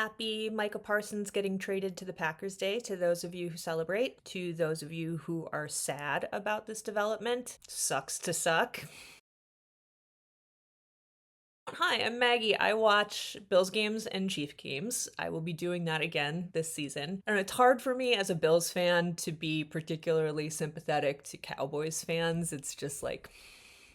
Happy Micah Parsons getting traded to the Packers Day to those of you who celebrate. To those of you who are sad about this development, sucks to suck. Hi, I'm Maggie. I watch Bills games and Chief games. I will be doing that again this season. And it's hard for me as a Bills fan to be particularly sympathetic to Cowboys fans. It's just like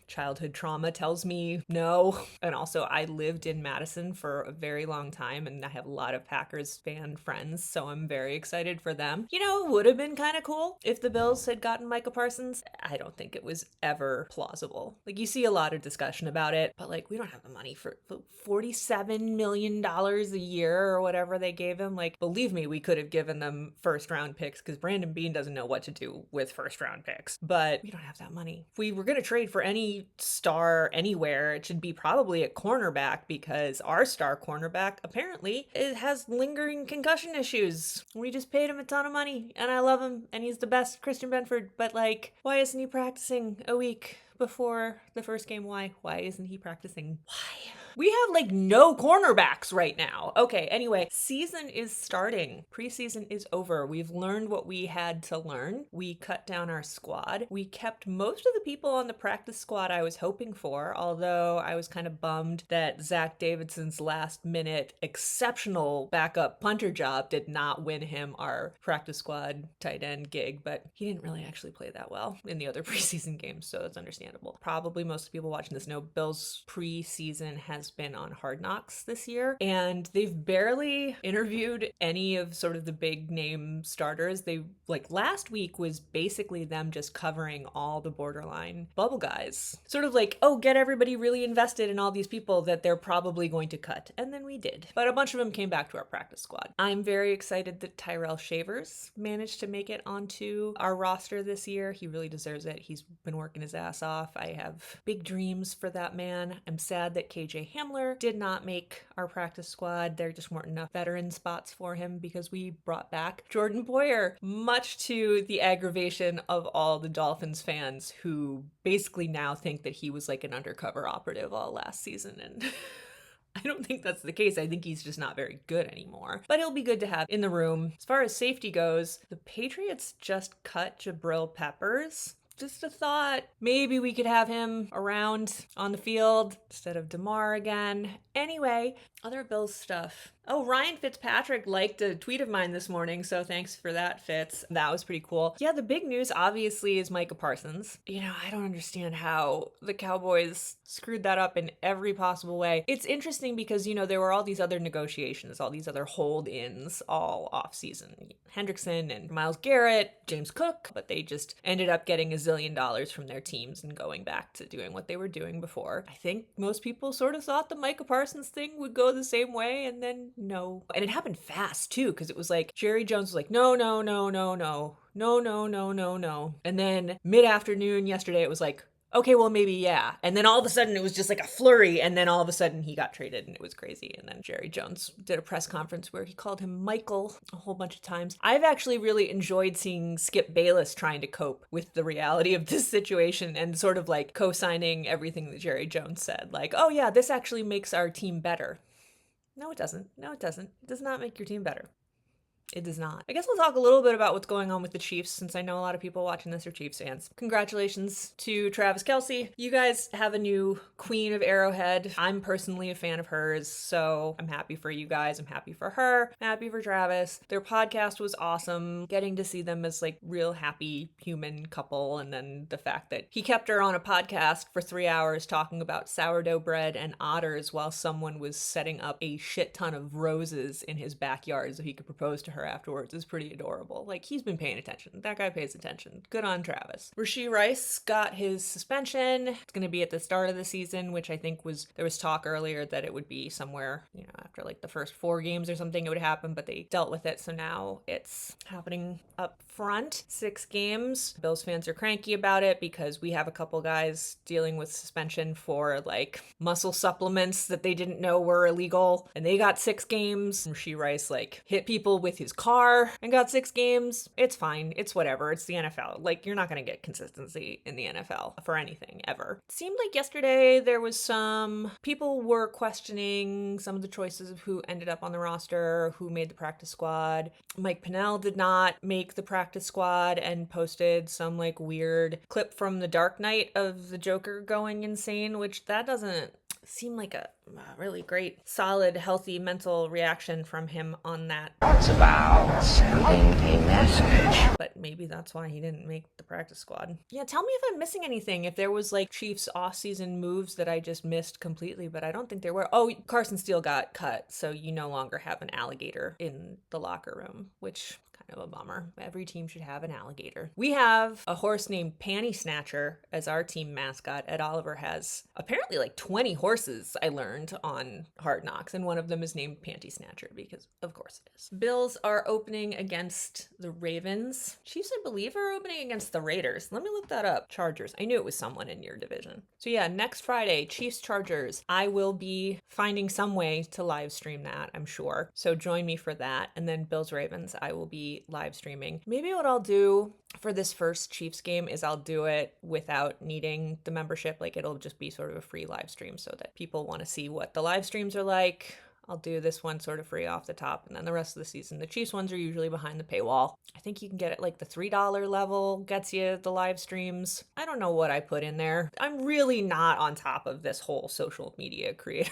childhood trauma tells me no. And also, I lived in Madison for a very long time and I have a lot of Packers fan friends, so I'm very excited for them. You know, it would have been kind of cool if the Bills had gotten Micah Parsons. I don't think it was ever plausible. Like, you see a lot of discussion about it, but like, we don't have the money for $47 million a year or whatever they gave him. Like, believe me, we could have given them first round picks because Brandon Beane doesn't know what to do with first round picks, but we don't have that money. If we were going to trade for any star anywhere, it should be probably at cornerback, because our star cornerback apparently has lingering concussion issues. We just paid him a ton of money and I love him and he's the best, Christian Benford, but like, why isn't he practicing a week before the first game? Why isn't he practicing? Why? We have like no cornerbacks right now. Okay, anyway, season is starting. Preseason is over. We've learned what we had to learn. We cut down our squad. We kept most of the people on the practice squad I was hoping for, although I was kind of bummed that Zach Davidson's last minute exceptional backup punter job did not win him our practice squad tight end gig, but he didn't really actually play that well in the other preseason games, so that's understandable. Probably most people watching this know Bill's preseason has been on Hard Knocks this year, and they've barely interviewed any of sort of the big name starters. They, like, last week was basically them just covering all the borderline bubble guys. Sort of like, oh, get everybody really invested in all these people that they're probably going to cut. And then we did. But a bunch of them came back to our practice squad. I'm very excited that Tyrell Shavers managed to make it onto our roster this year. He really deserves it. He's been working his ass off. I have big dreams for that man. I'm sad that KJ Hamler did not make our practice squad. There just weren't enough veteran spots for him because we brought back Jordan Boyer, much to the aggravation of all the Dolphins fans who basically now think that he was like an undercover operative all last season. And I don't think that's the case. I think he's just not very good anymore. But he'll be good to have in the room. As far as safety goes, the Patriots just cut Jabril Peppers. Just a thought, maybe we could have him around on the field instead of DeMar again. Anyway, other Bills stuff. Oh, Ryan Fitzpatrick liked a tweet of mine this morning, so thanks for that, Fitz. That was pretty cool. Yeah, the big news obviously is Micah Parsons. You know, I don't understand how the Cowboys screwed that up in every possible way. It's interesting because, you know, there were all these other negotiations, all these other hold-ins all off-season. Hendrickson and Myles Garrett, James Cook, but they just ended up getting $1 zillion from their teams and going back to doing what they were doing before. I think most people sort of thought the Micah Parsons thing would go the same way, and then no. And it happened fast too, because it was like Jerry Jones was like, no. And then mid-afternoon yesterday, it was like, okay, well, maybe, yeah. And then all of a sudden it was just like a flurry. And then all of a sudden he got traded and it was crazy. And then Jerry Jones did a press conference where he called him Michael a whole bunch of times. I've actually really enjoyed seeing Skip Bayless trying to cope with the reality of this situation and sort of like co-signing everything that Jerry Jones said. Like, oh yeah, this actually makes our team better. No, it doesn't. No, it doesn't. It does not make your team better. It does not. I guess we'll talk a little bit about what's going on with the Chiefs, since I know a lot of people watching this are Chiefs fans. Congratulations to Travis Kelce. You guys have a new queen of Arrowhead. I'm personally a fan of hers, so I'm happy for you guys. I'm happy for her. I'm happy for Travis. Their podcast was awesome. Getting to see them as like real happy human couple, and then the fact that he kept her on a podcast for 3 hours talking about sourdough bread and otters while someone was setting up a shit ton of roses in his backyard so he could propose to her afterwards is pretty adorable. Like, he's been paying attention. That guy pays attention. Good on Travis. Rashee Rice got his suspension. It's going to be at the start of the season, which I think there was talk earlier that it would be somewhere, you know, after like the first 4 games or something it would happen, but they dealt with it. So now it's happening up front. 6 games. Bills fans are cranky about it because we have a couple guys dealing with suspension for like muscle supplements that they didn't know were illegal, and they got 6 games. Rashee Rice like hit people with his his car and got 6 games. It's fine. It's whatever. It's the NFL. Like, you're not going to get consistency in the NFL for anything ever. It seemed like yesterday there was some people were questioning some of the choices of who ended up on the roster, who made the practice squad. Mike Pennell did not make the practice squad and posted some like weird clip from The Dark Knight of the Joker going insane, which that doesn't seem like a really great, solid, healthy mental reaction from him on that. It's about sending a message. But maybe that's why he didn't make the practice squad. Yeah, tell me if I'm missing anything. If there was like Chiefs off-season moves that I just missed completely, but I don't think there were. Oh, Carson Steele got cut, so you no longer have an alligator in the locker room, which kind of a bummer. Every team should have an alligator. We have a horse named Panty Snatcher as our team mascot. Ed Oliver has apparently like 20 horses, I learned on Hard Knocks, and one of them is named Panty Snatcher because of course it is. Bills are opening against the Ravens. Chiefs, I believe, are opening against the Raiders. Let me look that up. Chargers. I knew it was someone in your division. So yeah, next Friday, Chiefs Chargers. I will be finding some way to live stream that, I'm sure. So join me for that. And then Bills Ravens, I will be live streaming. Maybe what I'll do for this first Chiefs game is I'll do it without needing the membership. Like, it'll just be sort of a free live stream so that people want to see what the live streams are like. I'll do this one sort of free off the top, and then the rest of the season, the Chiefs ones are usually behind the paywall. I think you can get it like the $3 level gets you the live streams. I don't know what I put in there. I'm really not on top of this whole social media creator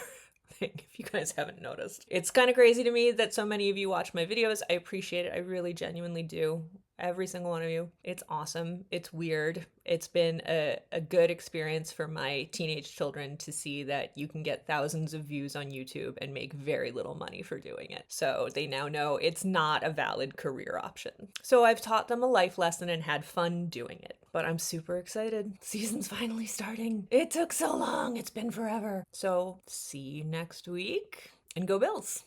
thing, if you guys haven't noticed. It's kind of crazy to me that so many of you watch my videos. I appreciate it. I really genuinely do. Every single one of you. It's awesome. It's weird. It's been a good experience for my teenage children to see that you can get thousands of views on YouTube and make very little money for doing it. So they now know it's not a valid career option. So I've taught them a life lesson and had fun doing it. But I'm super excited. Season's finally starting. It took so long. It's been forever. So see you next week and go Bills.